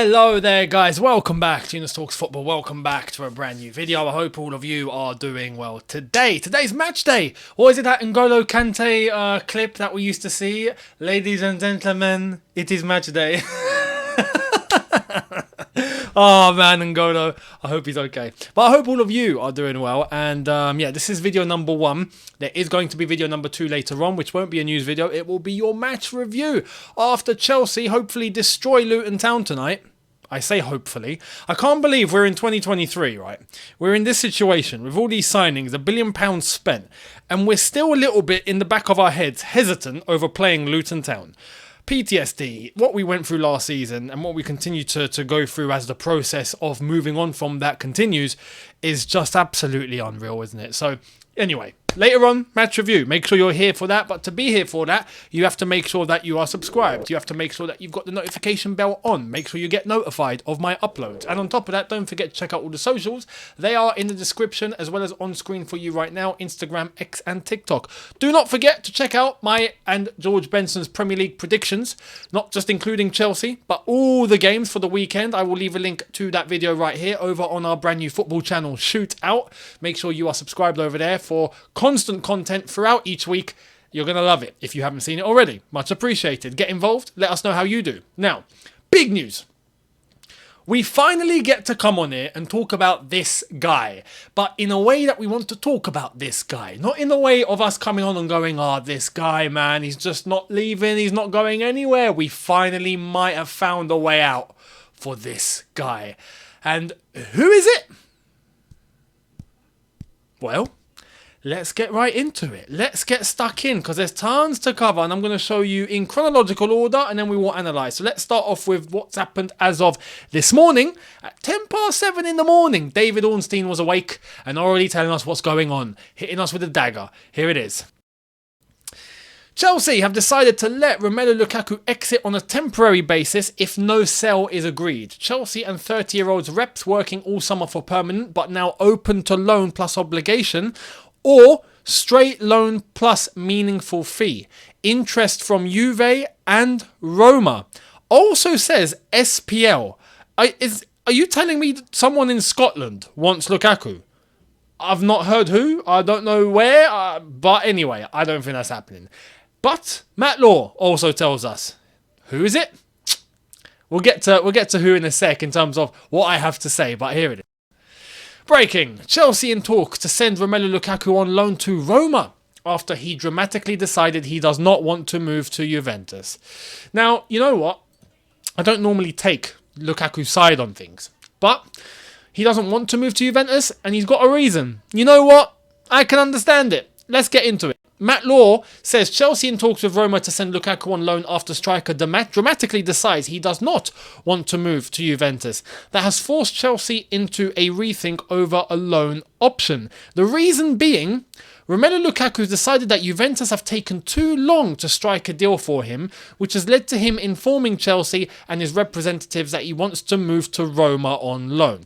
Hello there guys, welcome back to Younes Talks Football, welcome back to a brand new video. I hope all of you are doing well today. Today's match day. What is it, that N'Golo Kante clip that we used to see? Ladies and gentlemen, it is match day. Oh man, N'Golo, I hope he's okay. But I hope all of you are doing well. And yeah, this is video number 1. There is going to be video number 2 later on, which won't be a news video. It will be your match review after Chelsea hopefully destroy Luton Town tonight. I say hopefully. I can't believe we're in 2023, right? We're in this situation with all these signings, £1 billion spent, and we're still a little bit in the back of our heads hesitant over playing Luton Town. PTSD, what we went through last season and what we continue to go through as the process of moving on from that continues is just absolutely unreal, isn't it? So anyway, later on, match review. Make sure you're here for that. But to be here for that, you have to make sure that you are subscribed. You have to make sure that you've got the notification bell on. Make sure you get notified of my uploads. And on top of that, don't forget to check out all the socials. They are in the description as well as on screen for you right now. Instagram, X and TikTok. Do not forget to check out my and George Benson's Premier League predictions. Not just including Chelsea, but all the games for the weekend. I will leave a link to that video right here over on our brand new football channel, Shoot Out. Make sure you are subscribed over there for constant content throughout each week. You're going to love it if you haven't seen it already. Much appreciated. Get involved. Let us know how you do. Now, big news. We finally get to come on here and talk about this guy, but in a way that we want to talk about this guy. Not in the way of us coming on and going, this guy, man, he's just not leaving. He's not going anywhere. We finally might have found a way out for this guy. And who is it? Well, let's get right into it. Let's get stuck in because there's tons to cover and I'm going to show you in chronological order and then we will analyse. So let's start off with what's happened as of this morning. At 7:10 in the morning, David Ornstein was awake and already telling us what's going on, hitting us with a dagger. Here it is. Chelsea have decided to let Romelu Lukaku exit on a temporary basis if no sell is agreed. Chelsea and 30-year-old's reps working all summer for permanent but now open to loan plus obligation or straight loan plus meaningful fee. Interest from Juve and Roma. Also says SPL. Are you telling me that someone in Scotland wants Lukaku? I've not heard who. I don't know where. But anyway, I don't think that's happening. But Matt Law also tells us. Who is it? We'll get to who in a sec in terms of what I have to say. But here it is. Breaking. Chelsea in talk to send Romelu Lukaku on loan to Roma after he dramatically decided he does not want to move to Juventus. Now, you know what? I don't normally take Lukaku's side on things. But he doesn't want to move to Juventus and he's got a reason. You know what? I can understand it. Let's get into it. Matt Law says Chelsea in talks with Roma to send Lukaku on loan after striker dramatically decides he does not want to move to Juventus. That has forced Chelsea into a rethink over a loan option. The reason being, Romelu Lukaku decided that Juventus have taken too long to strike a deal for him, which has led to him informing Chelsea and his representatives that he wants to move to Roma on loan.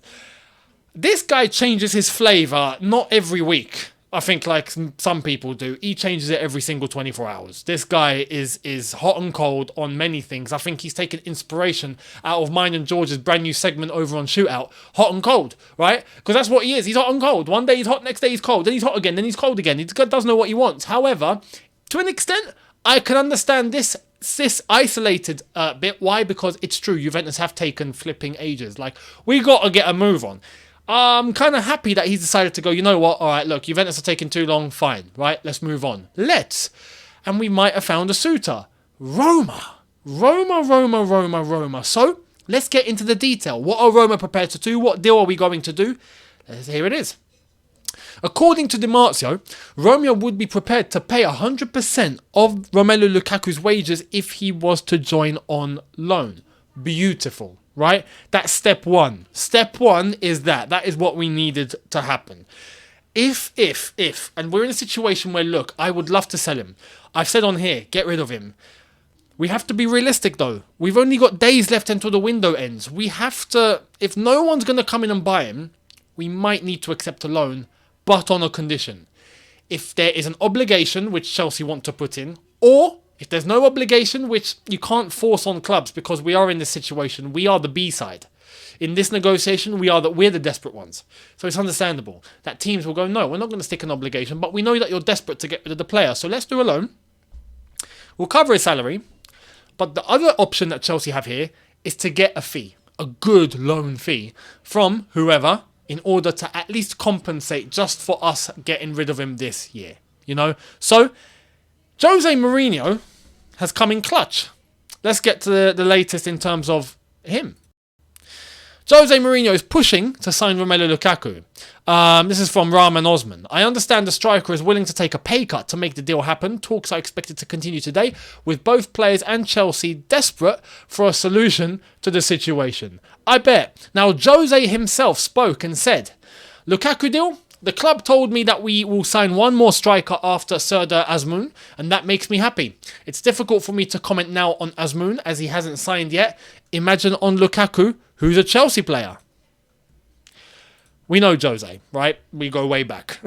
This guy changes his flavour not every week. I think like some people do. He changes it every single 24 hours. This guy is hot and cold on many things. I think he's taken inspiration out of mine and George's brand new segment over on Shootout. Hot and cold, right? Because that's what he is. He's hot and cold. One day he's hot, next day he's cold. Then he's hot again, then he's cold again. He doesn't know what he wants. However, to an extent, I can understand this isolated bit. Why? Because it's true. Juventus have taken flipping ages. Like, we got to get a move on. I'm kind of happy that he's decided to go, you know what, all right, look, Juventus are taking too long, fine, right, let's move on. And we might have found a suitor. Roma. So, let's get into the detail. What are Roma prepared to do? What deal are we going to do? Here it is. According to Di Marzio, Roma would be prepared to pay 100% of Romelu Lukaku's wages if he was to join on loan. Beautiful. Right? That's step one. Step one is that. That is what we needed to happen. If, and we're in a situation where, look, I would love to sell him. I've said on here, get rid of him. We have to be realistic, though. We've only got days left until the window ends. We have to, if no one's going to come in and buy him, we might need to accept a loan, but on a condition. If there is an obligation, which Chelsea want to put in, or If there's no obligation, which you can't force on clubs because we are in this situation, we are the B side. In this negotiation, we're the desperate ones. So it's understandable that teams will go, no, we're not going to stick an obligation, but we know that you're desperate to get rid of the player, so let's do a loan. We'll cover his salary, but the other option that Chelsea have here is to get a fee, a good loan fee from whoever, in order to at least compensate just for us getting rid of him this year. You know? So, Jose Mourinho has come in clutch. Let's get to the latest in terms of him. Jose Mourinho is pushing to sign Romelu Lukaku. This is from Rahman Osman. I understand the striker is willing to take a pay cut to make the deal happen. Talks are expected to continue today, with both players and Chelsea desperate for a solution to the situation. I bet. Now, Jose himself spoke and said, Lukaku deal? The club told me that we will sign one more striker after Serdar Azmoun, and that makes me happy. It's difficult for me to comment now on Azmoun as he hasn't signed yet. Imagine on Lukaku, who's a Chelsea player. We know Jose, right? We go way back.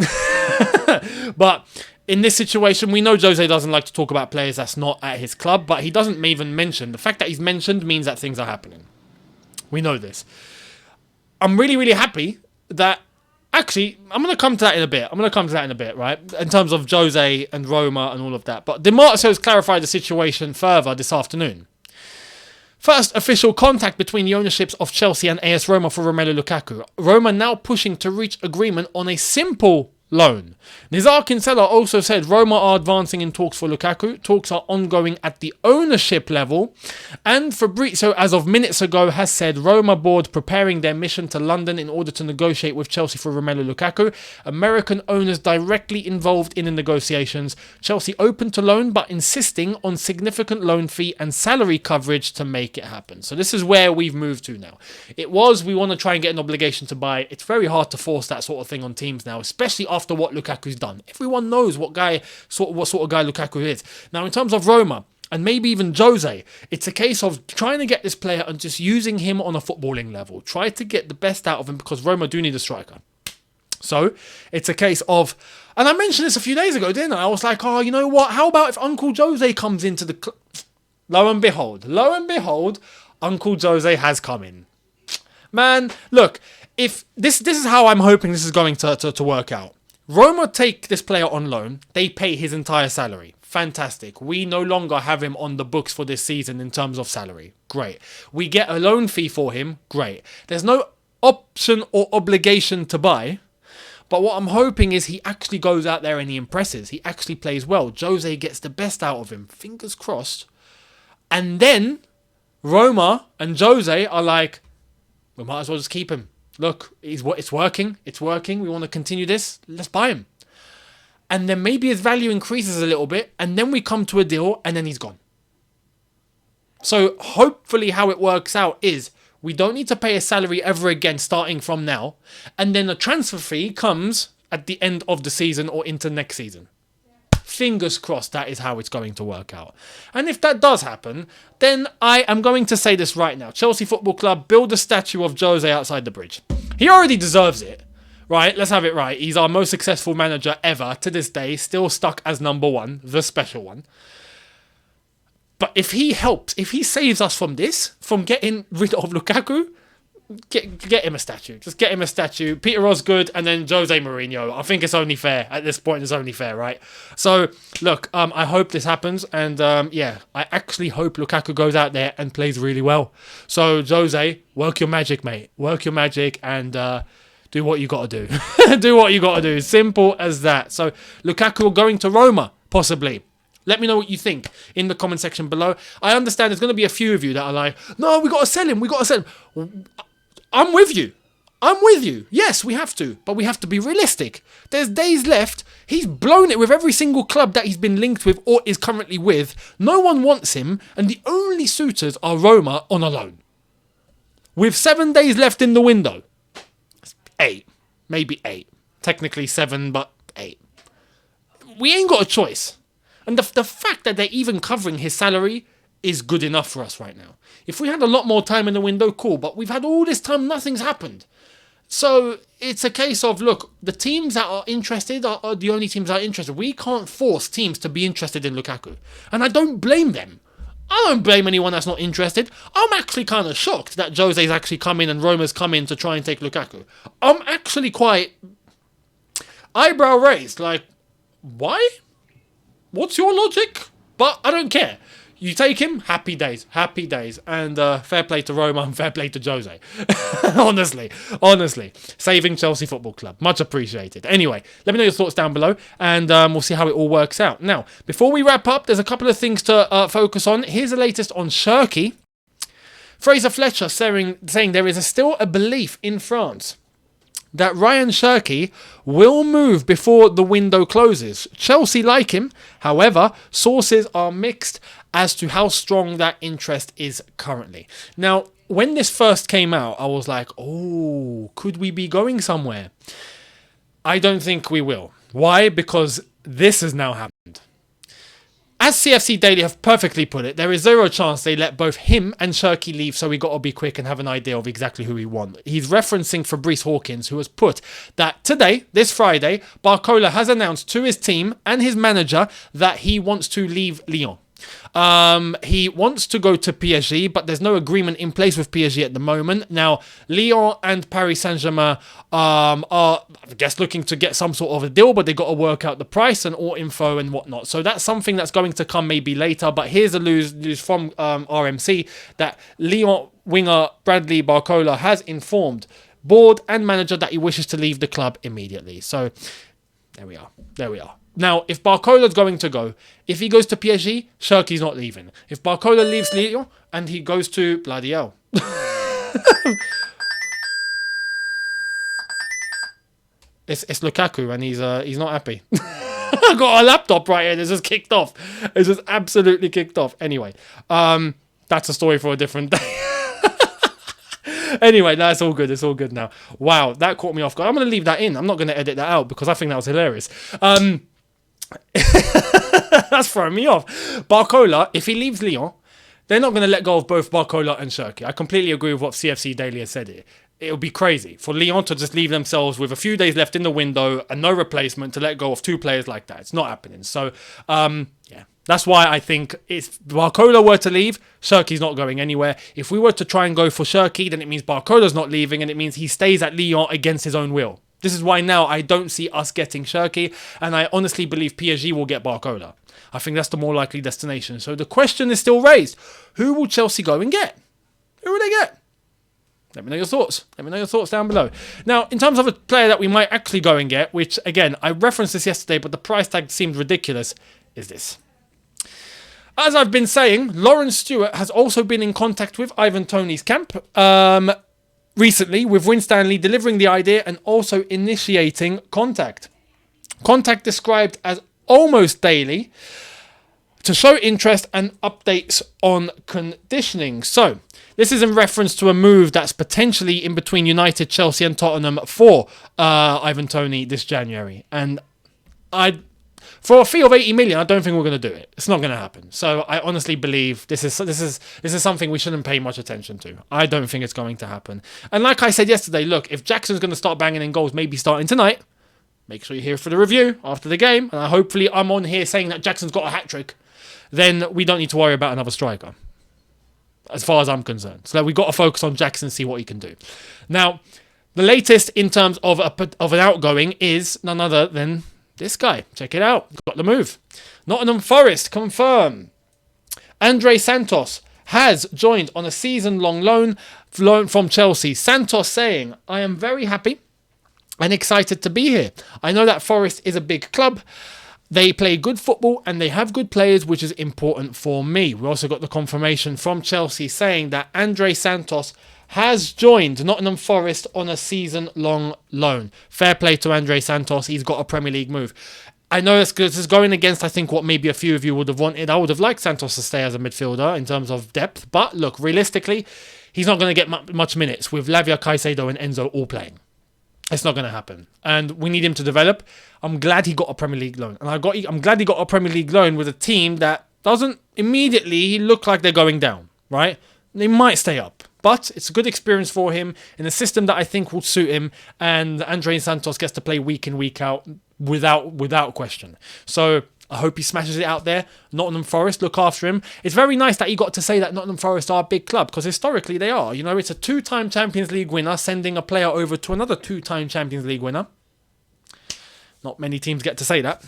But in this situation, we know Jose doesn't like to talk about players that's not at his club, but he doesn't even mention. The fact that he's mentioned means that things are happening. We know this. I'm really, really happy that... Actually, I'm going to come to that in a bit. Right? In terms of Jose and Roma and all of that. But Di Marzio has clarified the situation further this afternoon. First official contact between the ownerships of Chelsea and AS Roma for Romelu Lukaku. Roma now pushing to reach agreement on a simple loan. Nizar Kinsella also said Roma are advancing in talks for Lukaku. Talks are ongoing at the ownership level. And Fabrizio, as of minutes ago, has said Roma board preparing their mission to London in order to negotiate with Chelsea for Romelu Lukaku. American owners directly involved in the negotiations. Chelsea open to loan but insisting on significant loan fee and salary coverage to make it happen. So this is where we've moved to now. It was, we want to try and get an obligation to buy. It's very hard to force that sort of thing on teams now, especially after what Lukaku's done. Everyone knows what sort of guy Lukaku is. Now, in terms of Roma, and maybe even Jose, it's a case of trying to get this player and just using him on a footballing level. Try to get the best out of him because Roma do need a striker. So, it's a case of... And I mentioned this a few days ago, didn't I? I was like, oh, you know what? How about if Uncle Jose comes into the... Lo and behold, Uncle Jose has come in. Man, look, if this is how I'm hoping this is going to work out. Roma take this player on loan. They pay his entire salary. Fantastic. We no longer have him on the books for this season in terms of salary. Great. We get a loan fee for him. Great. There's no option or obligation to buy. But what I'm hoping is he actually goes out there and he impresses. He actually plays well. Jose gets the best out of him. Fingers crossed. And then Roma and Jose are like, we might as well just keep him. Look, it's working. It's working. We want to continue this. Let's buy him. And then maybe his value increases a little bit. And then we come to a deal and then he's gone. So hopefully how it works out is we don't need to pay a salary ever again starting from now. And then a transfer fee comes at the end of the season or into next season. Fingers crossed that is how it's going to work out. And if that does happen, then I am going to say this right now. Chelsea Football Club, build a statue of Jose outside the bridge. He already deserves it, right? Let's have it right. He's our most successful manager ever to this day, still stuck as number one, the special one. But if he helps, if he saves us from this, from getting rid of Lukaku, get him a statue. Just get him a statue. Peter Osgood and then Jose Mourinho. I think it's only fair. At this point, it's only fair, right? So, look, I hope this happens. And, I actually hope Lukaku goes out there and plays really well. So, Jose, work your magic, mate. Work your magic and do what you got to do. Do what you got to do. Simple as that. So, Lukaku going to Roma, possibly. Let me know what you think in the comment section below. I understand there's going to be a few of you that are like, no, we got to sell him. I'm with you. Yes, we have to. But we have to be realistic. There's days left. He's blown it with every single club that he's been linked with or is currently with. No one wants him. And the only suitors are Roma on a loan. With 7 days left in the window. 8. Maybe 8. Technically 7, but 8. We ain't got a choice. And the fact that they're even covering his salary is good enough for us right now. If we had a lot more time in the window, cool. But we've had all this time, nothing's happened. So it's a case of, look, the teams that are interested are the only teams that are interested. We can't force teams to be interested in Lukaku. And I don't blame them. I don't blame anyone that's not interested. I'm actually kind of shocked that Jose's actually come in and Roma's come in to try and take Lukaku. I'm actually quite eyebrow raised. Like, why? What's your logic? But I don't care. You take him, happy days. And fair play to Roma and fair play to Jose. honestly. Saving Chelsea Football Club. Much appreciated. Anyway, let me know your thoughts down below and we'll see how it all works out. Now, before we wrap up, there's a couple of things to focus on. Here's the latest on Cherki. Fraser Fletcher saying there is still a belief in France that Ryan Cherki will move before the window closes. Chelsea like him. However, sources are mixed as to how strong that interest is currently. Now, when this first came out, I was like, oh, could we be going somewhere? I don't think we will. Why? Because this has now happened. As CFC Daily have perfectly put it, there is zero chance they let both him and Cherki leave, so we got to be quick and have an idea of exactly who we want. He's referencing Fabrice Hawkins, who has put that today, this Friday, Barcola has announced to his team and his manager that he wants to leave Lyon. He wants to go to PSG, but there's no agreement in place with PSG at the moment. Now, Lyon and Paris Saint-Germain are, I guess, looking to get some sort of a deal, but they've got to work out the price and all info and whatnot. So that's something that's going to come maybe later. But here's a news from RMC that Lyon winger Bradley Barcola has informed board and manager that he wishes to leave the club immediately. So there we are. Now, if Barcola's going to go, if he goes to PSG, Cherki's not leaving. If Barcola leaves Lyon and he goes to bloody hell. It's Lukaku and he's not happy. I got a laptop right here. This just kicked off. It's just absolutely kicked off. Anyway, that's a story for a different day. Anyway, that's all good. It's all good now. Wow, that caught me off guard. I'm going to leave that in. I'm not going to edit that out because I think that was hilarious. That's throwing me off. Barcola, if he leaves Lyon, they're not going to let go of both Barcola and Cherki. I completely agree with what CFC Daily has said here. It would be crazy for Lyon to just leave themselves with a few days left in the window and no replacement to let go of two players like that. It's not happening. So, yeah. That's why I think if Barcola were to leave, Cherki's not going anywhere. If we were to try and go for Cherki, then it means Barcola's not leaving and it means he stays at Lyon against his own will. This is why now I don't see us getting Cherki, and I honestly believe PSG will get Barcola. I think that's the more likely destination. So the question is still raised. Who will Chelsea go and get? Who will they get? Let me know your thoughts. Let me know your thoughts down below. Now, in terms of a player that we might actually go and get, which, again, I referenced this yesterday, but the price tag seemed ridiculous, is this. As I've been saying, Lawrence Stewart has also been in contact with Ivan Toney's camp recently, with Winstanley delivering the idea and also initiating contact. Contact described as almost daily to show interest and updates on conditioning. So, this is in reference to a move that's potentially in between United, Chelsea and Tottenham for Ivan Toney this January. And for a fee of 80 million, I don't think we're going to do it. It's not going to happen. So I honestly believe this is something we shouldn't pay much attention to. I don't think it's going to happen. And like I said yesterday, look, if Jackson's going to start banging in goals, maybe starting tonight, make sure you're here for the review after the game. And hopefully I'm on here saying that Jackson's got a hat-trick. Then we don't need to worry about another striker, as far as I'm concerned. So we've got to focus on Jackson and see what he can do. Now, the latest in terms of an outgoing is none other than this guy. Check it out. Got the move. Nottingham Forest confirm. Andre Santos has joined on a season-long loan from Chelsea. Santos saying, I am very happy and excited to be here. I know that Forest is a big club. They play good football and they have good players, which is important for me. We also got the confirmation from Chelsea saying that Andre Santos has joined Nottingham Forest on a season-long loan. Fair play to Andre Santos. He's got a Premier League move. I know this is going against, I think, what maybe a few of you would have wanted. I would have liked Santos to stay as a midfielder in terms of depth. But look, realistically, he's not going to get much minutes with Lavia, Caicedo and Enzo all playing. It's not going to happen. And we need him to develop. I'm glad he got a Premier League loan. And I'm glad he got a Premier League loan with a team that doesn't immediately look like they're going down, right? They might stay up. but it's a good experience for him in a system that I think will suit him, and Andre Santos gets to play week in, week out without question. So I hope he smashes it out there. Nottingham Forest, look after him. It's very nice that he got to say that Nottingham Forest are a big club, because historically they are. You know, it's a 2-time Champions League winner sending a player over to another 2-time Champions League winner. Not many teams get to say that.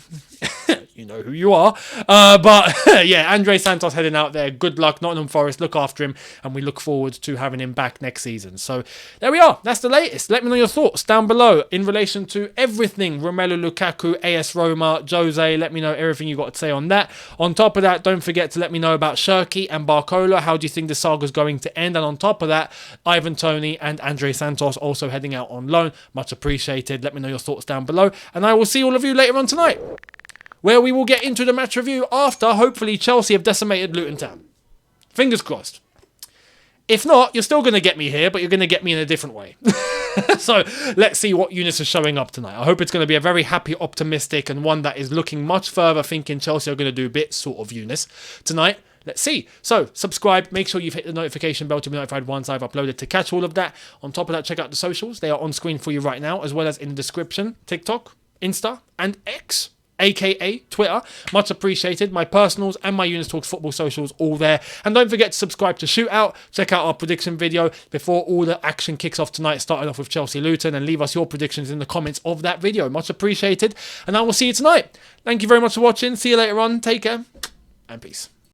You know who you are. But yeah, Andre Santos heading out there. Good luck, Nottingham Forest. Look after him. And we look forward to having him back next season. So there we are. That's the latest. Let me know your thoughts down below in relation to everything Romelu Lukaku, AS Roma, Jose. Let me know everything you got to say on that. On top of that, don't forget to let me know about Shirky and Barcola. How do you think the saga's going to end? And on top of that, Ivan Toney and Andre Santos also heading out on loan. Much appreciated. Let me know your thoughts down below. And I will see all of you later on tonight, where we will get into the match review after, hopefully, Chelsea have decimated Luton Town. Fingers crossed. If not, you're still going to get me here, but you're going to get me in a different way. So let's see what Younes is showing up tonight. I hope it's going to be a very happy, optimistic, and one that is looking much further, thinking Chelsea are going to do bits, sort of Younes tonight. Let's see. So subscribe. Make sure you've hit the notification bell to be notified once I've uploaded to catch all of that. On top of that, check out the socials. They are on screen for you right now, as well as in the description. TikTok, Insta, and X, aka Twitter. Much appreciated. My personals and my Younes Talks Football socials all there. And don't forget to subscribe to Shootout. Check out our prediction video before all the action kicks off tonight, starting off with Chelsea Luton, and leave us your predictions in the comments of that video. Much appreciated. And I will see you tonight. Thank you very much for watching. See you later on. Take care and peace.